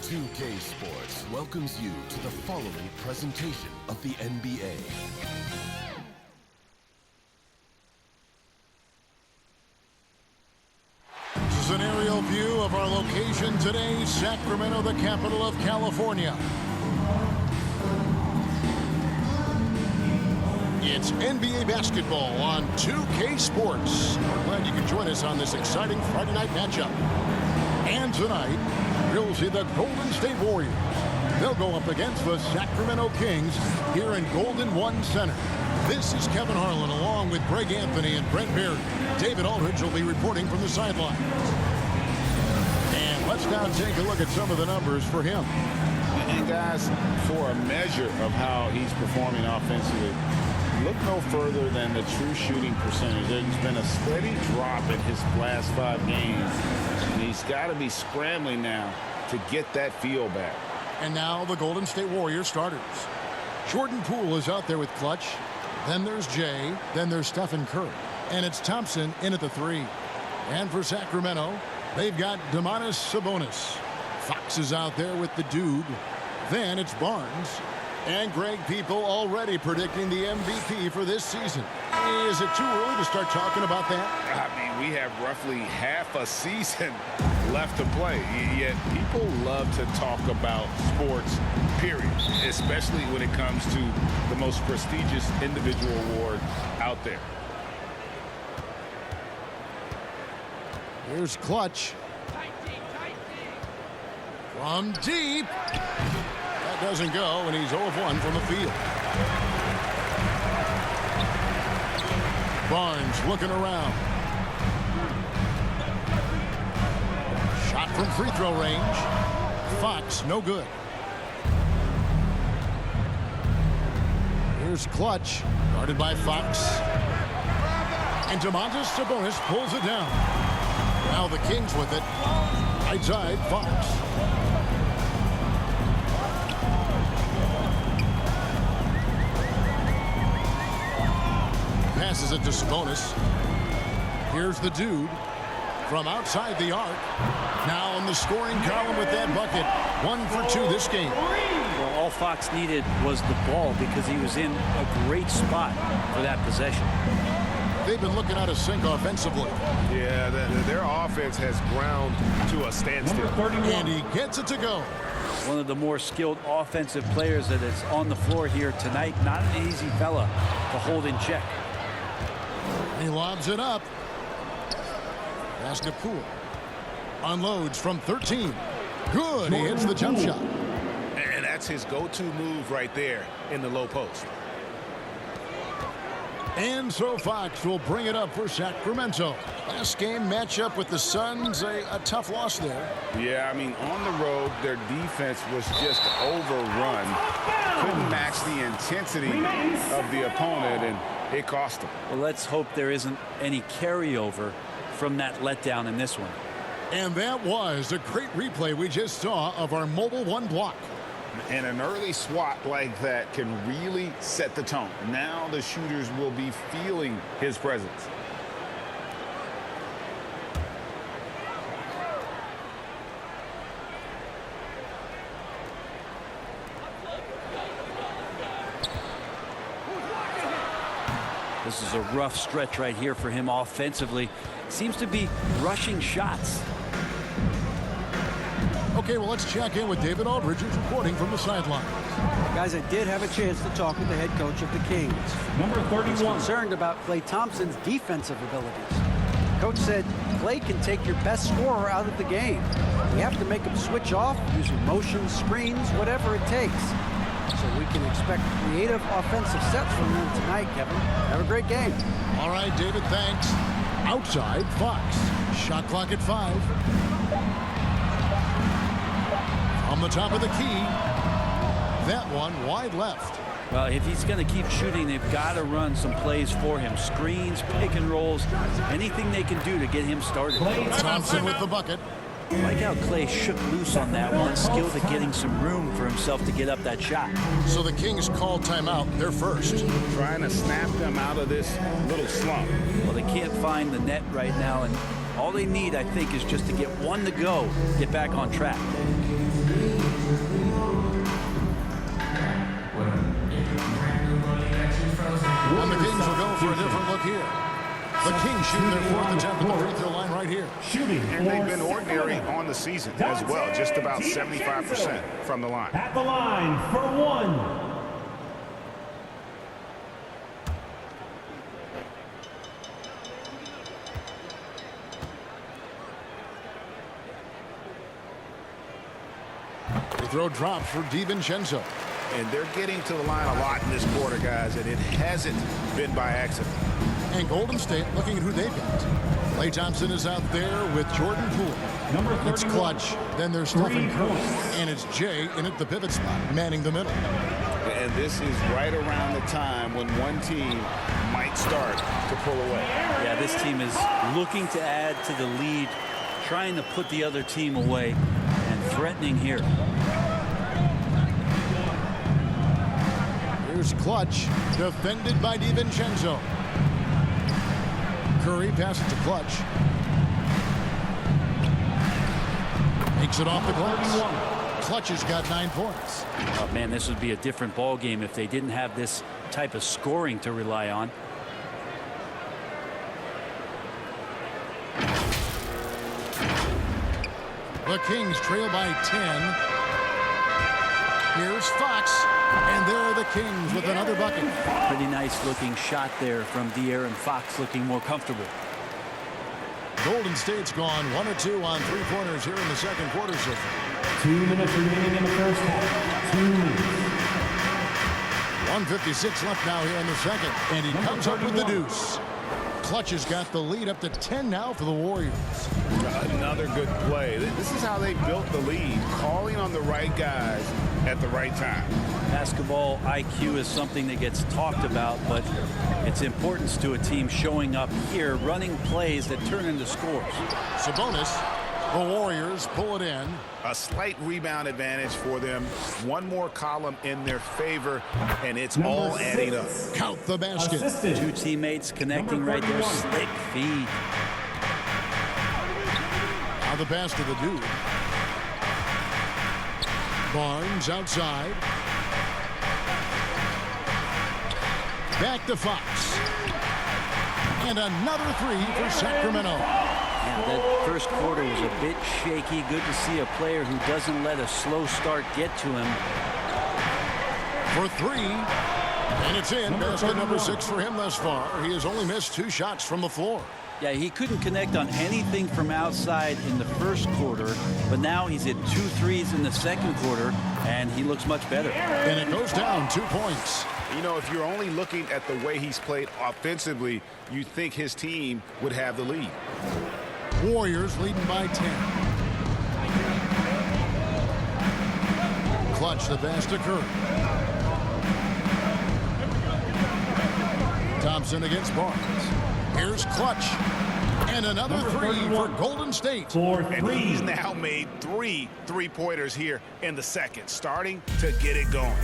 2K Sports welcomes you to the following presentation of the NBA. This is an aerial view of our location today, Sacramento, the capital of California. It's NBA basketball on 2K Sports. We're glad you can join us on this exciting Friday night matchup. And tonight, we'll see the Golden State Warriors. They'll go up against the Sacramento Kings here in Golden One Center. This is Kevin Harlan along with Greg Anthony and Brent Barry. David Aldridge will be reporting from the sideline. And let's now take a look at some of the numbers for him. And guys, for a measure of how he's performing offensively, look no further than the true shooting percentage. There's been a steady drop in his last 5 games. And he's got to be scrambling now to get that feel back. And now the Golden State Warriors starters. Jordan Poole is out there with clutch. Then there's Jay. Then there's Stephen Curry. And it's Thompson in at the 3. And for Sacramento, they've got Domantas Sabonis. Fox is out there with the Dude. Then it's Barnes. And Greg, people already predicting the MVP for this season. Is it too early to start talking about that? I mean, we have roughly half a season left to play, yet people love to talk about sports, period, especially when it comes to the most prestigious individual award out there. Here's Clutch. From deep. That doesn't go, and he's 0 of 1 from the field. Barnes looking around. Shot from free throw range. Fox, no good. Here's Clutch, guarded by Fox. And Domantas Sabonis pulls it down. Now the Kings with it. Right side, Fox. Passes it to Sabonis. Here's the Dude from outside the arc. Now in the scoring column with that bucket. 1 for 2 this game. Well, all Fox needed was the ball because he was in a great spot for that possession. They've been looking out of sync offensively. Yeah, their offense has ground to a standstill. And he gets it to go. One of the more skilled offensive players that is on the floor here tonight. Not an easy fella to hold in check. He lobs it up. Pass to Poole. Unloads from 13. Good. He hits the jump shot. And that's his go-to move right there in the low post. And so Fox will bring it up for Sacramento. Last game matchup with the Suns, a tough loss there. Yeah, I mean, on the road, their defense was just overrun. Couldn't match the intensity of the opponent, and it cost them. Well, let's hope there isn't any carryover from that letdown in this one. And that was a great replay we just saw of our Mobile One block. And an early swat like that can really set the tone. Now the shooters will be feeling his presence. This is a rough stretch right here for him offensively. Seems to be rushing shots. Okay, well, let's check in with David Aldridge, who's reporting from the sideline. Guys, I did have a chance to talk with the head coach of the Kings. Number 31. He's concerned about Klay Thompson's defensive abilities. Coach said Klay can take your best scorer out of the game. You have to make him switch off using motion, screens, whatever it takes. So we can expect creative offensive sets from them tonight, Kevin. Have a great game. All right, David, thanks. Outside, Fox. Shot clock at 5. On the top of the key. That one wide left. Well, if he's going to keep shooting, they've got to run some plays for him. Screens, pick and rolls, anything they can do to get him started. Thompson with the bucket. I like how Klay shook loose on that one, skilled at getting some room for himself to get up that shot. So the Kings call timeout. They're first. Trying to snap them out of this little slump. Well, they can't find the net right now, and all they need, I think, is just to get one to go, get back on track. be shooting their fourth attempt at the free throw line right here. And they've been ordinary on the season as well, just about 75% from the line. At the line for one. Free throw drops for DiVincenzo. And they're getting to the line a lot in this quarter, guys, and it hasn't been by accident. And Golden State looking at who they've got. Klay Thompson is out there with Jordan Poole. It's Clutch. Then there's Stephen Curry. And it's Jay in at the pivot spot, manning the middle. And this is right around the time when one team might start to pull away. Yeah, this team is looking to add to the lead, trying to put the other team away, and threatening here. Here's Clutch, defended by DiVincenzo. Curry passes to Clutch. Makes it off the glass. Clutch has got 9 points. Oh, man, this would be a different ball game if they didn't have this type of scoring to rely on. The Kings trail by 10. Here's Fox. And there are the Kings with another bucket. Pretty nice looking shot there from De'Aaron Fox, looking more comfortable. Golden State's gone 1 of 2 on 3-pointers here in the second quarter so far. 2 minutes remaining in the first half. 2 minutes. 1:56 left now here in the second. And he comes up with the deuce. Clutch has got the lead up to 10 now for the Warriors. Another good play. This is how they built the lead, calling on the right guys at the right time. Basketball IQ is something that gets talked about, but its importance to a team showing up here, running plays that turn into scores. Sabonis, the Warriors pull it in. A slight rebound advantage for them. One more column in their favor, and it's all adding up. Count the basket. Two teammates connecting right there. Slick feed. Now the pass to the dude. Barnes outside. Back to Fox. And another three for Sacramento. Yeah, that first quarter was a bit shaky. Good to see a player who doesn't let a slow start get to him. For three. And it's in. Basket number 6 for him thus far. He has only missed 2 shots from the floor. Yeah, he couldn't connect on anything from outside in the first quarter, but now he's hit 2 threes in the second quarter, and he looks much better. And it goes down 2 points. You know, if you're only looking at the way he's played offensively, you think his team would have the lead. Warriors leading by 10. Clutch the pass to Curry. Thompson against Barnes. Here's Clutch. And another three for Golden State. And he's now made 3 3-pointers here in the second, starting to get it going.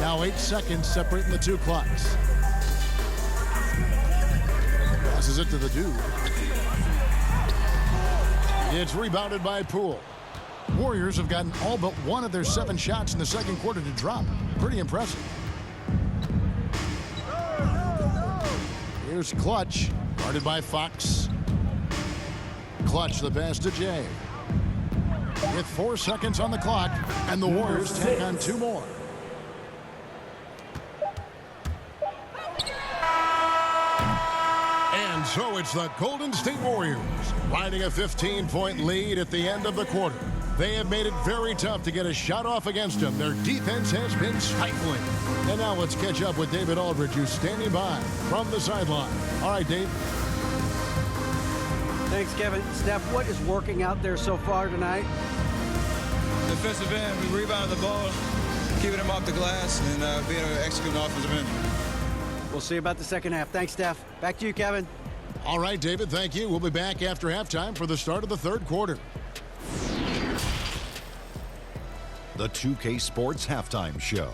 Now 8 seconds separating the 2 clocks. Passes it to the dude. It's rebounded by Poole. Warriors have gotten all but 1 of their 7 shots in the second quarter to drop. Pretty impressive. Here's Clutch, guarded by Fox. Clutch the pass to Jay. With 4 seconds on the clock, and the Warriors take on 2 more. And so it's the Golden State Warriors riding a 15-point lead at the end of the quarter. They have made it very tough to get a shot off against them. Their defense has been stifling. And now let's catch up with David Aldridge, who's standing by from the sideline. All right, Dave. Thanks, Kevin. Steph, what is working out there so far tonight? Defensive end, we rebounded the ball, keeping them off the glass, and being able to execute an offensive end. We'll see about the second half. Thanks, Steph. Back to you, Kevin. All right, David, thank you. We'll be back after halftime for the start of the third quarter. The 2K Sports Halftime Show.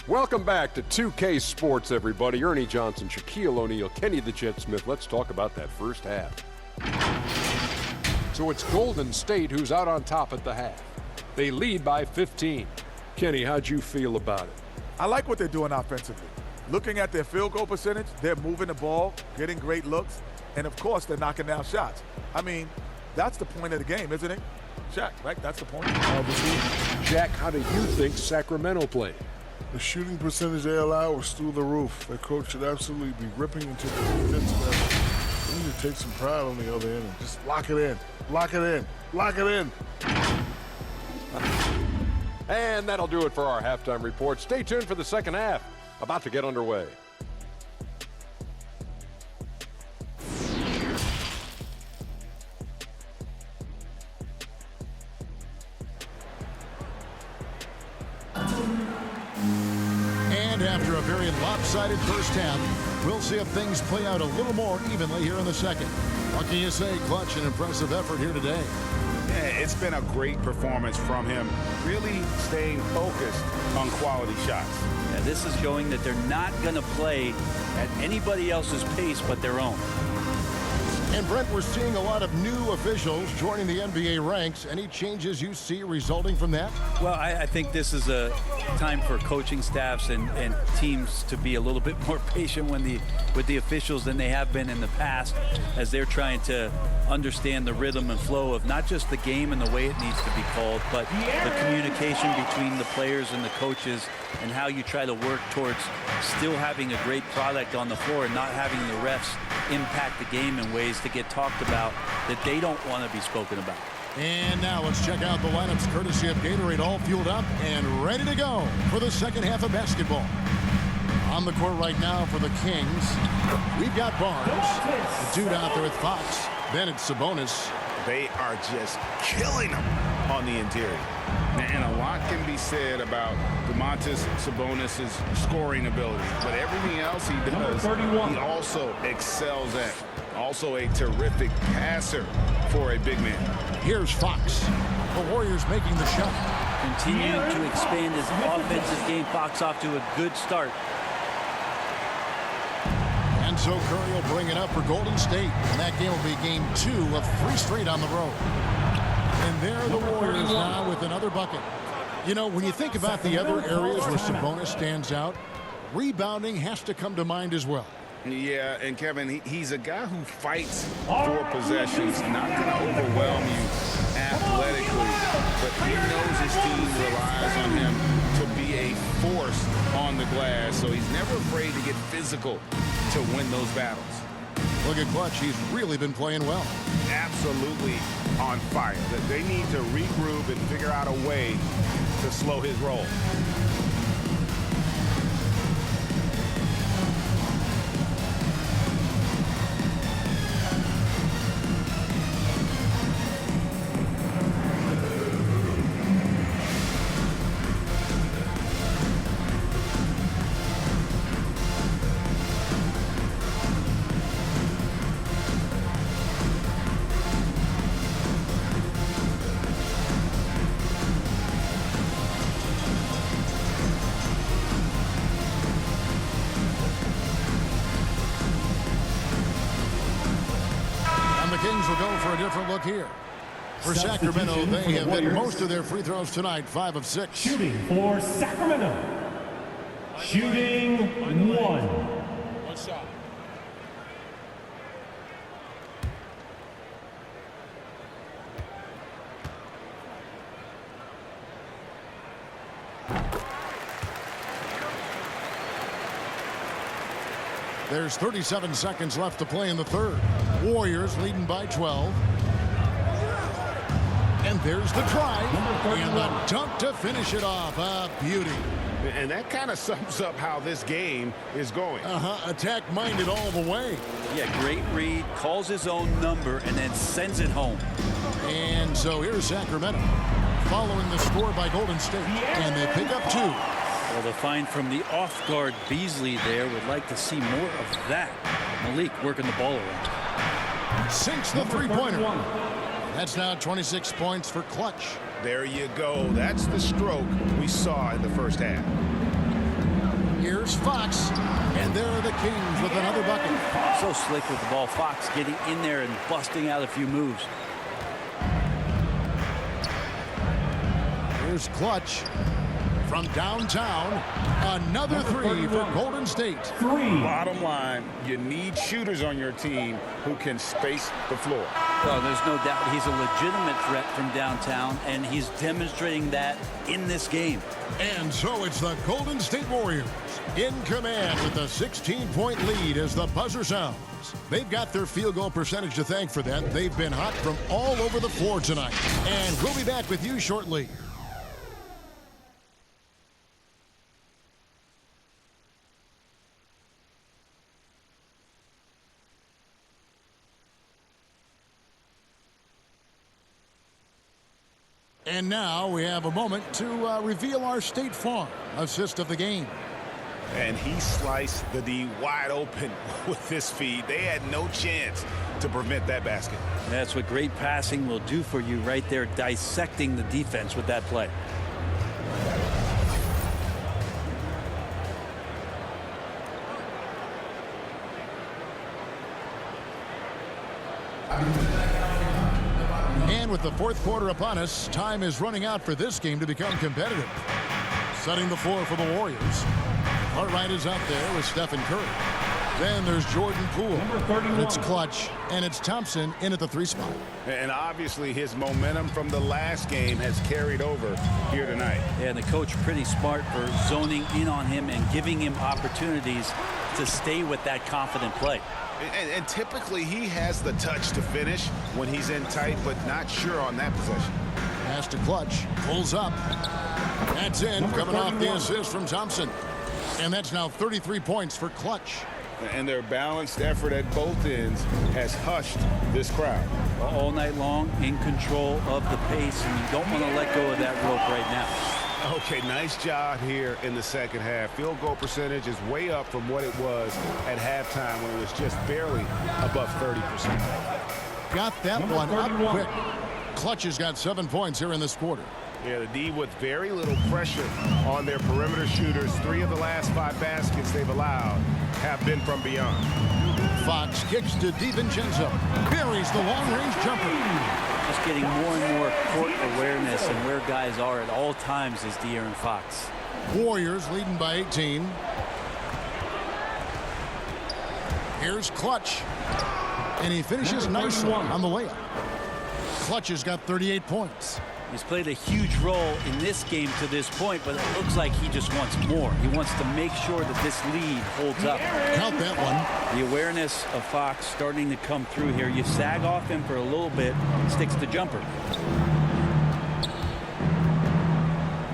Welcome back to 2K Sports, everybody. Ernie Johnson, Shaquille O'Neal, Kenny the Jet Smith. Let's talk about that first half. So it's Golden State who's out on top at the half. They lead by 15. Kenny, how'd you feel about it? I like what they're doing offensively. Looking at their field goal percentage, they're moving the ball, getting great looks, and of course, they're knocking down shots. I mean, that's the point of the game, isn't it? Shaq, right? That's the point. Jack, how do you think Sacramento played? The shooting percentage they allowed was through the roof. Their coach should absolutely be ripping into the defensive effort. They need to take some pride on the other end and just lock it in. Lock it in. Lock it in. And that'll do it for our halftime report. Stay tuned for the second half. About to get underway. And after a very lopsided first half, we'll see if things play out a little more evenly here in the second. What can you say? Clutch, an impressive effort here today. Yeah, it's been a great performance from him, really staying focused on quality shots. Yeah, this is showing that they're not going to play at anybody else's pace but their own. And Brent, we're seeing a lot of new officials joining the NBA ranks. Any changes you see resulting from that? Well, I think this is a time for coaching staffs and teams to be a little bit more patient with the officials than they have been in the past, as they're trying to understand the rhythm and flow of not just the game and the way it needs to be called, but the communication between the players and the coaches, and how you try to work towards still having a great product on the floor and not having the refs impact the game in ways to get talked about that they don't want to be spoken about. And now let's check out the lineups courtesy of Gatorade, all fueled up and ready to go for the second half of basketball. On the court right now for the Kings, we've got Barnes, the dude out there with Fox, Bennett, Sabonis. They are just killing them on the interior. And a lot can be said about Domantas Sabonis' scoring ability, but everything else he does, he also excels at. Also a terrific passer for a big man. Here's Fox. The Warriors making the shot. Continuing to expand his offensive game. Fox off to a good start. And so Curry will bring it up for Golden State. And that game will be game 2 of 3 straight on the road. And there are the Warriors now with another bucket. You know, when you think about the other areas where Sabonis stands out, rebounding has to come to mind as well. Yeah, and Kevin, he's a guy who fights for possessions, not going to overwhelm you athletically, but he knows his team relies on him to be a force on the glass, so he's never afraid to get physical to win those battles. Look at Clutch. He's really been playing well. Absolutely on fire. They need to regroup and figure out a way to slow his roll. Kings will go for a different look here. For Sacramento, they have hit most of their free throws tonight, 5 of 6. Shooting for Sacramento. Shooting 1. One shot. There's 37 seconds left to play in the third. Warriors leading by 12. And there's the drive. And the dunk to finish it off. A beauty. And that kind of sums up how this game is going. Attack-minded all the way. Yeah, great read. Calls his own number and then sends it home. And so here's Sacramento following the score by Golden State. And they pick up 2. Well, the find from the off-guard Beasley there. Would like to see more of that. Malik working the ball around. Sinks the three-pointer. That's now 26 points for Clutch. There you go. That's the stroke we saw in the first half. Here's Fox. And there are the Kings with another bucket. So slick with the ball. Fox getting in there and busting out a few moves. Here's Clutch. From downtown, another three for Golden State. Bottom line, you need shooters on your team who can space the floor. Well, there's no doubt he's a legitimate threat from downtown, and he's demonstrating that in this game. And so it's the Golden State Warriors in command with a 16-point lead as the buzzer sounds. They've got their field goal percentage to thank for that. They've been hot from all over the floor tonight. And we'll be back with you shortly. And now we have a moment to reveal our State Farm assist of the game. And he sliced the D wide open with this feed. They had no chance to prevent that basket. That's what great passing will do for you right there, dissecting the defense with that play. And with the fourth quarter upon us, time is running out for this game to become competitive. Setting the floor for the Warriors. Cartwright is out there with Stephen Curry. Then there's Jordan Poole. It's Clutch, and it's Thompson in at the 3 spot. And obviously his momentum from the last game has carried over here tonight. Yeah, and the coach pretty smart for zoning in on him and giving him opportunities to stay with that confident play. And typically he has the touch to finish when he's in tight, but not sure on that possession. Pass to Clutch. Pulls up. That's in, coming off the assist from Thompson. And that's now 33 points for Clutch. And their balanced effort at both ends has hushed this crowd. All night long, in control of the pace, and you don't want to let go of that rope right now. Okay, nice job here in the second half. Field goal percentage is way up from what it was at halftime when it was just barely above 30%. Got that one up quick. Clutch has got 7 points here in this quarter. Yeah, the D with very little pressure on their perimeter shooters. 3 of the last 5 baskets they've allowed have been from beyond. Fox kicks to DiVincenzo. Buries the long-range jumper. Just getting more and more court awareness and where guys are at all times is De'Aaron Fox. Warriors leading by 18. Here's Clutch. And he finishes nicely on the layup. Clutch has got 38 points. He's played a huge role in this game to this point, but it looks like he just wants more. He wants to make sure that this lead holds up. Count that one. The awareness of Fox starting to come through here. You sag off him for a little bit, sticks the jumper.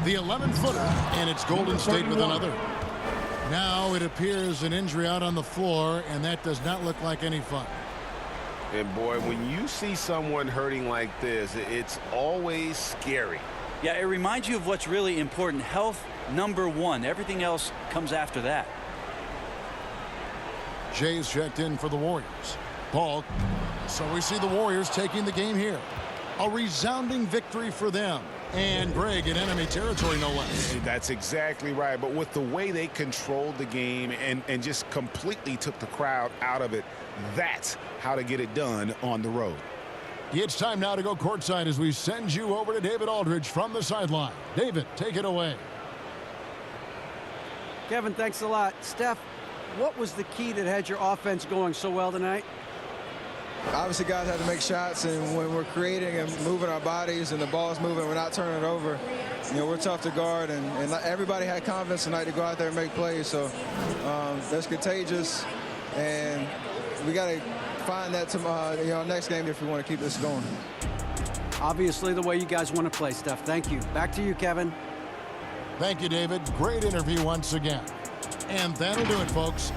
The 11-footer, and it's Golden State with another. Now it appears an injury out on the floor, and that does not look like any fun. And boy, when you see someone hurting like this, it's always scary. Yeah, it reminds you of what's really important. Health, #1. Everything else comes after that. Jay's checked in for the Warriors. Ball. So we see the Warriors taking the game here. A resounding victory for them. And Greg in enemy territory, no less. That's exactly right. But with the way they controlled the game and just completely took the crowd out of it, that's how to get it done on the road. It's time now to go courtside as we send you over to David Aldridge from the sideline. David, take it away. Kevin, thanks a lot. Steph, what was the key that had your offense going so well tonight? Obviously, guys have to make shots, and when we're creating and moving our bodies and the ball's moving, we're not turning it over. You know, we're tough to guard, and everybody had confidence tonight to go out there and make plays. So that's contagious, and we got to find that next game if we want to keep this going. Obviously, the way you guys want to play, Steph. Thank you. Back to you, Kevin. Thank you, David. Great interview once again. And that'll do it, folks.